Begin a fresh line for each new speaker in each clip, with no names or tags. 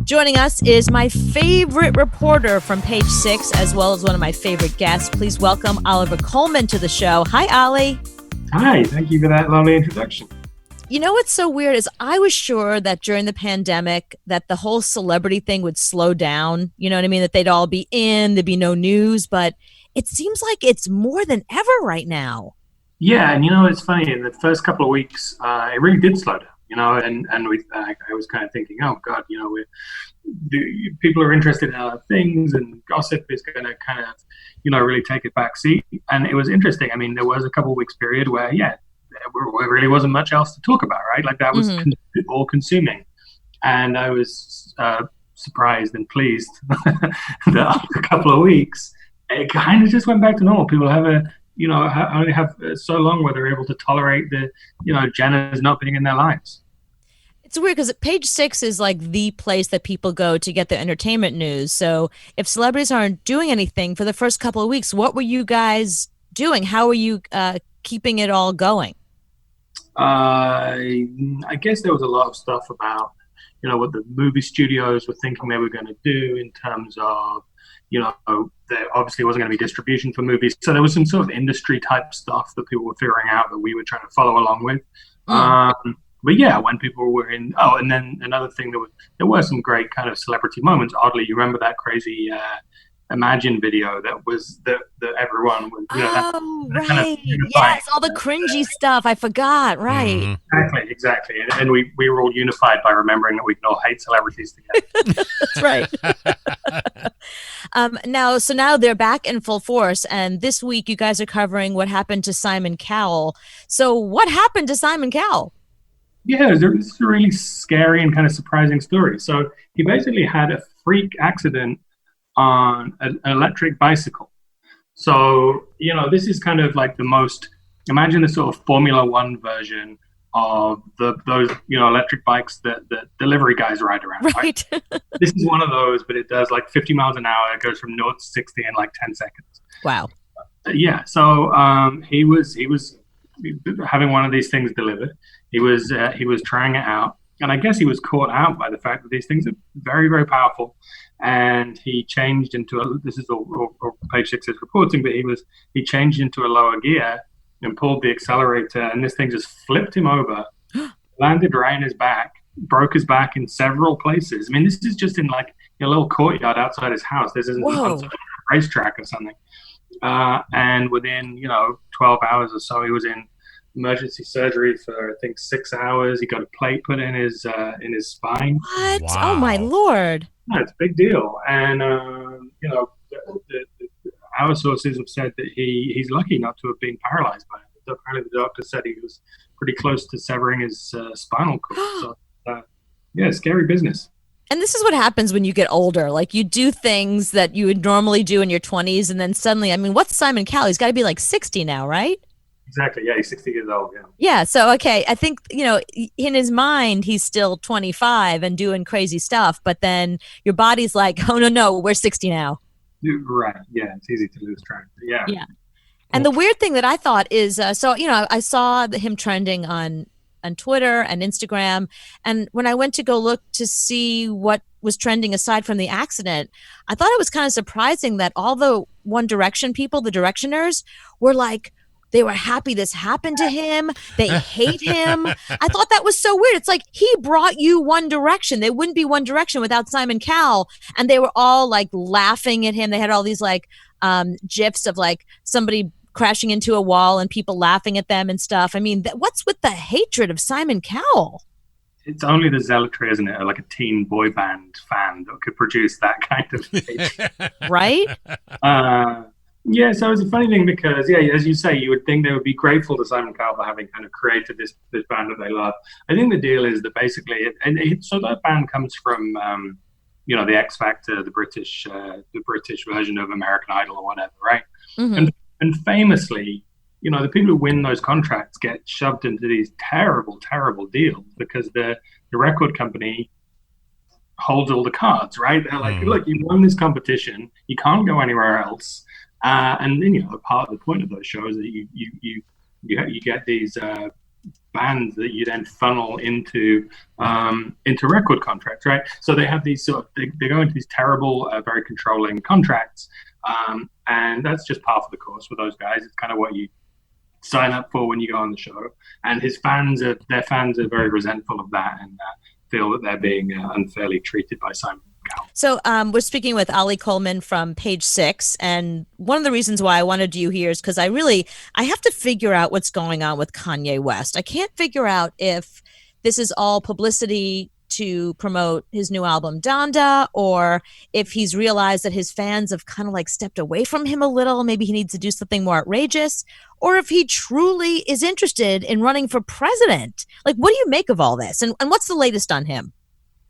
Joining us is my favorite reporter from Page Six, as well as one of my favorite guests. Please welcome Oliver Coleman to the show. Hi, Ollie.
Hi, thank you for that lovely introduction.
You know what's so weird is I was sure that during the pandemic that the whole celebrity thing would slow down. You know what I mean? That they'd all be in, there'd be no news, but it seems like it's more than ever right now.
Yeah, and it's funny, in the first couple of weeks, it really did slow down, and I was kind of thinking, oh God, people are interested in other things, and gossip is going to kind of, really take a back seat. And it was interesting. I mean, there was a couple of weeks period where, there really wasn't much else to talk about, right? Like that was all consuming. And I was surprised and pleased that after a couple of weeks, it kind of just went back to normal. People have only have so long where they're able to tolerate the, Jenners not being in their lives.
It's weird because Page Six is like the place that people go to get their entertainment news. So if celebrities aren't doing anything for the first couple of weeks, what were you guys doing? How were you keeping it all going?
I guess there was a lot of stuff about, what the movie studios were thinking they were going to do in terms of, there obviously wasn't going to be distribution for movies. So there was some sort of industry type stuff that people were figuring out that we were trying to follow along with. But yeah, when people were in, and then another thing, there were some great kind of celebrity moments. Oddly, you remember that crazy Imagine video that everyone was,
right.
Kind of
Yes, all the cringy stuff. I forgot. Right.
Exactly. And we were all unified by remembering that we can all hate celebrities together.
That's right. Now they're back in full force. And this week you guys are covering what happened to Simon Cowell. So what happened to Simon Cowell?
Yeah, this is a really scary and kind of surprising story. So he basically had a freak accident on an electric bicycle. So, this is kind of like imagine the sort of Formula One version of those, electric bikes that delivery guys ride around. Right? This is one of those, but it does like 50 miles an hour. It goes from 0 to 60 in like 10 seconds.
Wow.
Yeah. So he was having one of these things delivered. He was trying it out. And I guess he was caught out by the fact that these things are very, very powerful. And he changed into this is all Page Six is reporting, but he changed into a lower gear and pulled the accelerator, and this thing just flipped him over, landed right in his back, broke his back in several places. I mean, this is just in like a little courtyard outside his house. This isn't a racetrack or something. And within 12 hours or so, he was in emergency surgery for I think 6 hours. He got a plate put in his spine.
What? Wow. Oh my Lord!
No, it's a big deal. And our sources have said that he's lucky not to have been paralyzed by it. Apparently, the doctor said he was pretty close to severing his spinal cord. So, scary business.
And this is what happens when you get older. Like you do things that you would normally do in your 20s, and then suddenly, I mean, what's Simon Cowell? He's got to be like 60 now, right?
Exactly. Yeah, he's 60 years old. Yeah.
Yeah. So, okay. I think, in his mind, he's still 25 and doing crazy stuff. But then your body's like, oh, no, we're 60 now.
Right. Yeah. It's easy to lose track. Yeah.
Yeah. And the weird thing that I thought is, I saw him trending on Twitter and Instagram. And when I went to go look to see what was trending aside from the accident, I thought it was kind of surprising that all the One Direction people, the Directioners, were like, they were happy this happened to him. They hate him. I thought that was so weird. It's like he brought you One Direction. There wouldn't be One Direction without Simon Cowell. And they were all like laughing at him. They had all these like GIFs of like somebody crashing into a wall and people laughing at them and stuff. I mean, what's with the hatred of Simon Cowell?
It's only the zealotry, isn't it? Like a teen boy band fan that could produce that kind of hatred.
Right?
Yeah, so it's a funny thing because, as you say, you would think they would be grateful to Simon Cowell for having kind of created this band that they love. I think the deal is that basically, so that band comes from, the X Factor, the British version of American Idol or whatever, right? Mm-hmm. And famously, the people who win those contracts get shoved into these terrible, terrible deals because the record company holds all the cards, right? They're like, look, you won this competition, you can't go anywhere else. And then, part of the point of those shows is that you get these bands that you then funnel into record contracts, right? So they have these they go into these terrible, very controlling contracts, and that's just par for the course for those guys. It's kind of what you sign up for when you go on the show. And their fans are very resentful of that and feel that they're being unfairly treated by Simon.
So we're speaking with Ali Coleman from Page Six, and one of the reasons why I wanted you here is because I have to figure out what's going on with Kanye West. I can't figure out if this is all publicity to promote his new album Donda, or if he's realized that his fans have kind of like stepped away from him a little. Maybe he needs to do something more outrageous, or if he truly is interested in running for president. Like, what do you make of all this, and what's the latest on him?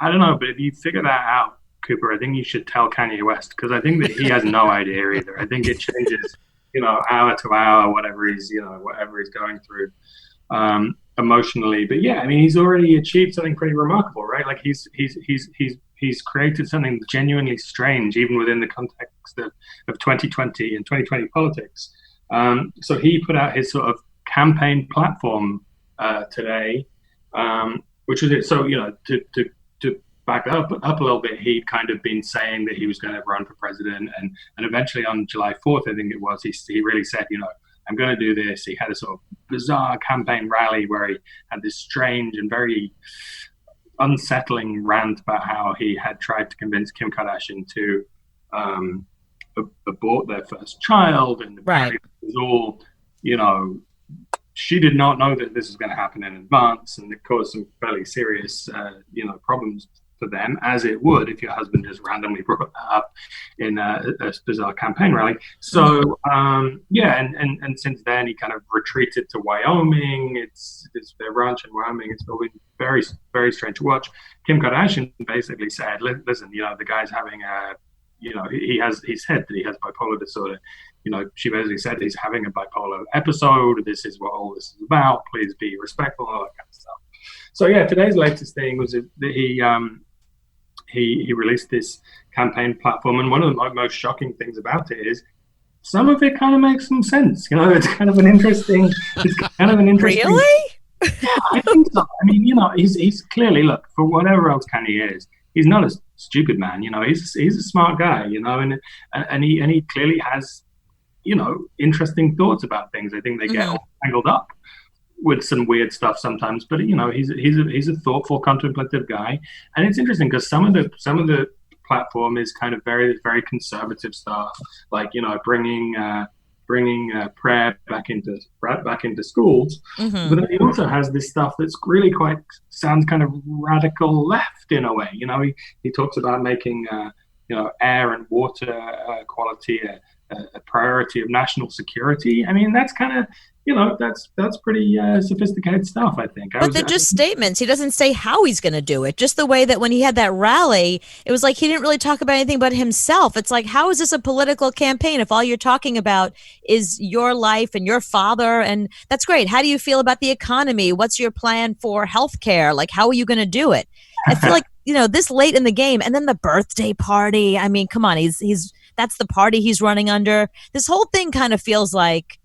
I don't know, but if you figure that out, Cooper, I think you should tell Kanye West, because I think that he has no idea either. I think it changes, hour to hour, whatever he's going through emotionally. But yeah, I mean, he's already achieved something pretty remarkable, right? Like he's created something genuinely strange, even within the context of 2020 and 2020 politics. So he put out his sort of campaign platform today, which was it. So to back up a little bit, he'd kind of been saying that he was going to run for president, and eventually on July 4th, I think it was, he really said, I'm going to do this. He had a sort of bizarre campaign rally where he had this strange and very unsettling rant about how he had tried to convince Kim Kardashian to abort their first child, and
right.
It was all, she did not know that this was going to happen in advance, and it caused some fairly serious, problems for them, as it would if your husband just randomly brought that up in a bizarre campaign rally. So, and since then he kind of retreated to Wyoming. It's their ranch in Wyoming. It's been very, very strange to watch. Kim Kardashian basically said, listen, the guy's having he said that he has bipolar disorder. She basically said he's having a bipolar episode. This is what all this is about. Please be respectful, all that kind of stuff. So yeah, today's latest thing was that he released this campaign platform, and one of the most shocking things about it is some of it kind of makes some sense. It's kind of an interesting.
Really?
Yeah, I think so. I mean, he's clearly, look, for whatever else Kanye is, he's not a stupid man. He's a smart guy. And he clearly has interesting thoughts about things. I think they get all tangled up with some weird stuff sometimes, but he's a thoughtful, contemplative guy, and it's interesting because some of the platform is kind of very, very conservative stuff, like bringing prayer back into schools. But then he also has this stuff that's really sounds kind of radical left in a way. He talks about making air and water quality a priority of national security. I mean, that's kind of that's pretty sophisticated stuff, I think.
But they're just statements. He doesn't say how he's going to do it. Just the way that when he had that rally, it was like he didn't really talk about anything but himself. It's like, how is this a political campaign if all you're talking about is your life and your father? And that's great. How do you feel about the economy? What's your plan for healthcare? Like, how are you going to do it? I feel like, this late in the game, and then the birthday party. I mean, come on, that's the party he's running under. This whole thing kind of feels like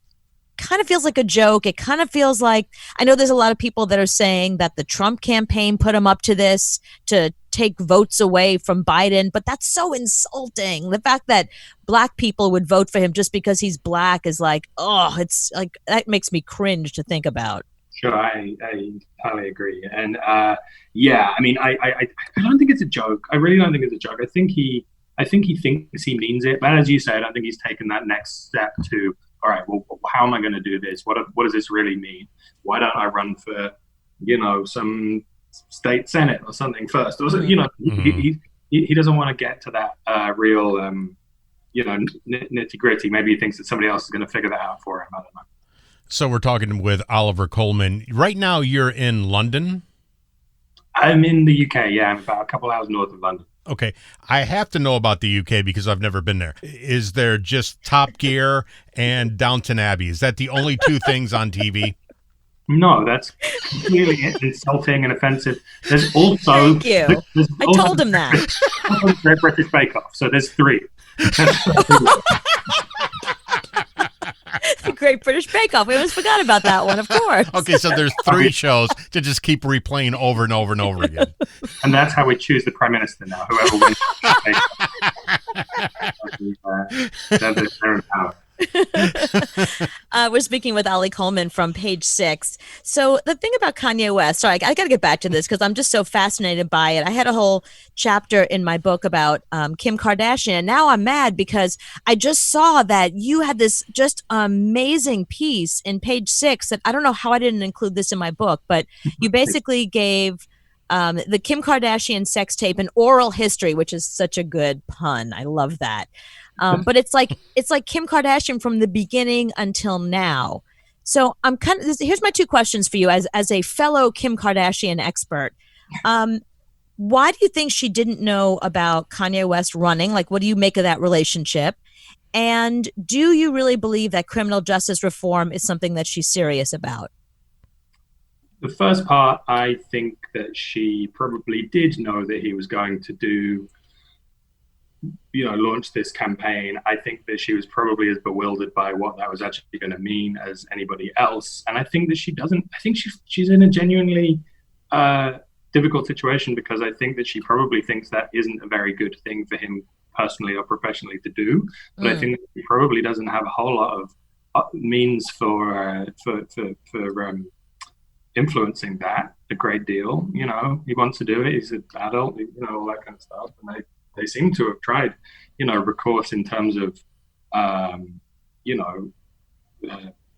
a joke. It kind of feels like, I know there's a lot of people that are saying that the Trump campaign put him up to this to take votes away from Biden, but that's so insulting. The fact that black people would vote for him just because he's black is like, it's like, that makes me cringe to think about.
Sure, I entirely agree. And I mean, I don't think it's a joke. I really don't think it's a joke. I think he thinks he means it, but as you say, I don't think he's taken that next step to, all right, well, how am I going to do this? What does this really mean? Why don't I run for, some state senate or something first? Or, he doesn't want to get to that real, nitty gritty. Maybe he thinks that somebody else is going to figure that out for him. I don't know.
So we're talking with Oliver Coleman. Right now you're in London?
I'm in the UK, yeah. I'm about a couple hours north of London.
Okay. I have to know about the UK because I've never been there. Is there just Top Gear and Downton Abbey? Is that the only two things on TV?
No, that's really insulting and offensive. There's also...
Thank you. I told him that.
Great British Bake Off, so there's three.
The Great British Bake Off. We almost forgot about that one, of course.
Okay, so there's 3 shows to just keep replaying over and over and over again.
And that's how we choose the prime minister now. Whoever wins, they're in power.
We're speaking with Ali Coleman from Page Six. So the thing about Kanye West, sorry, I got to get back to this because I'm just so fascinated by it. I had a whole chapter in my book about Kim Kardashian, and now I'm mad because I just saw that you had this just amazing piece in Page Six that I don't know how I didn't include this in my book, but you basically gave the Kim Kardashian sex tape an oral history, which is such a good pun. I love that. But it's like Kim Kardashian from the beginning until now. So I'm here's my 2 questions for you as a fellow Kim Kardashian expert. Why do you think she didn't know about Kanye West running? Like, what do you make of that relationship? And do you really believe that criminal justice reform is something that she's serious about?
The first part, I think that she probably did know that he was going to launch this campaign. I think that she was probably as bewildered by what that was actually going to mean as anybody else. And I think that she's in a genuinely difficult situation because I think that she probably thinks that isn't a very good thing for him personally or professionally to do. But I think that he probably doesn't have a whole lot of means for influencing that a great deal. He wants to do it. He's an adult, all that kind of stuff. And they seem to have tried, recourse in terms of,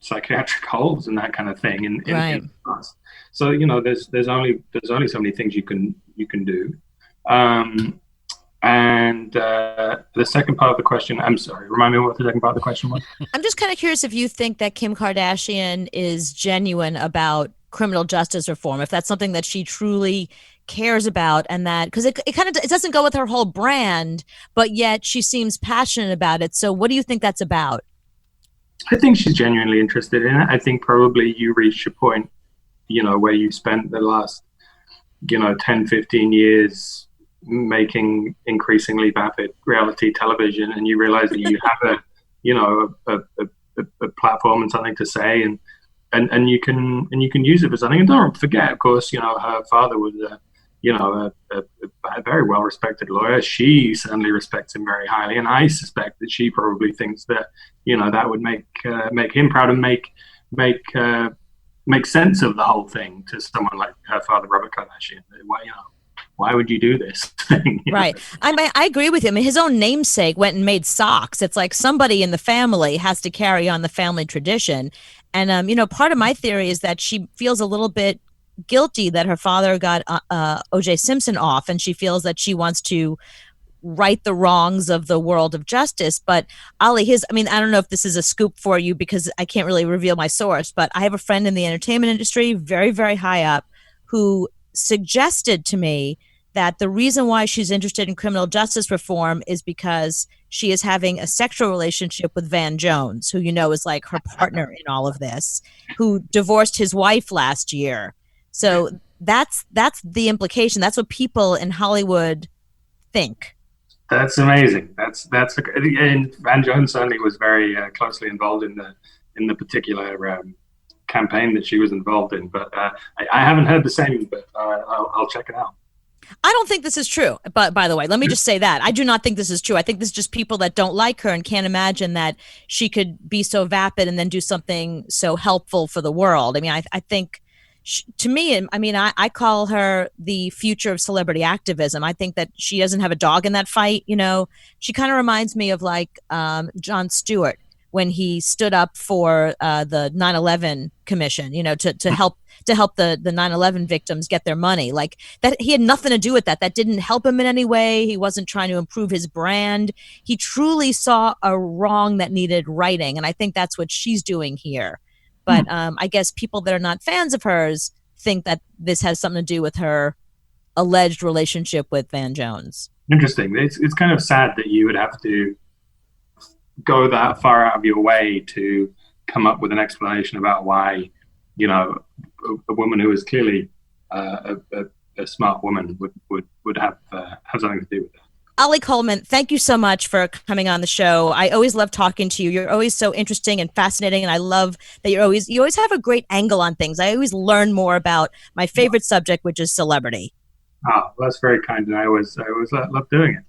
psychiatric holds and that kind of thing. In the past. So there's only so many things you can do. And the second part of the question, I'm sorry, remind me what the second part of the question was.
I'm just kind of curious if you think that Kim Kardashian is genuine about criminal justice reform, if that's something that she truly cares about, and that because it doesn't go with her whole brand, but yet she seems passionate about it. So what do you think that's about?
I think she's genuinely interested in it. I think probably you reached a point, where you spent the last, 10, 15 years making increasingly vapid reality television, and you realize that you have a platform and something to say, and you can use it for something. And don't forget, of course, her father was a very well respected lawyer. She certainly respects him very highly, and I suspect that she probably thinks that that would make him proud and make sense of the whole thing to someone like her father, Robert Kardashian. Why would you do this thing?
Right. I agree with him. His own namesake went and made socks. It's like somebody in the family has to carry on the family tradition. And, part of my theory is that she feels a little bit guilty that her father got O.J. Simpson off, and she feels that she wants to right the wrongs of the world of justice. But Ali, I don't know if this is a scoop for you because I can't really reveal my source, but I have a friend in the entertainment industry, very, very high up, who suggested to me that the reason why she's interested in criminal justice reform is because she is having a sexual relationship with Van Jones, who is like her partner in all of this, who divorced his wife last year. So that's the implication. That's what people in Hollywood think.
That's amazing. And Van Jones certainly was very closely involved in the particular campaign that she was involved in. But I haven't heard the same, but I'll check it out.
I don't think this is true. But by the way, let me just say that I do not think this is true. I think this is just people that don't like her and can't imagine that she could be so vapid and then do something so helpful for the world. I think to me, I call her the future of celebrity activism. I think that she doesn't have a dog in that fight. She kind of reminds me of like Jon Stewart when he stood up for the 9/11 commission, to help the 9/11 victims get their money. Like that, he had nothing to do with that. That didn't help him in any way. He wasn't trying to improve his brand. He truly saw a wrong that needed righting, and I think that's what she's doing here. But I guess people that are not fans of hers think that this has something to do with her alleged relationship with Van Jones.
Interesting. It's kind of sad that you would have to go that far out of your way to come up with an explanation about why, a woman who is clearly a smart woman would have something to do with that.
Ollie Coleman, thank you so much for coming on the show. I always love talking to you. You're always so interesting and fascinating, and I love that you always have a great angle on things. I always learn more about my favorite subject, which is celebrity.
Oh, that's very kind, and I always love doing it.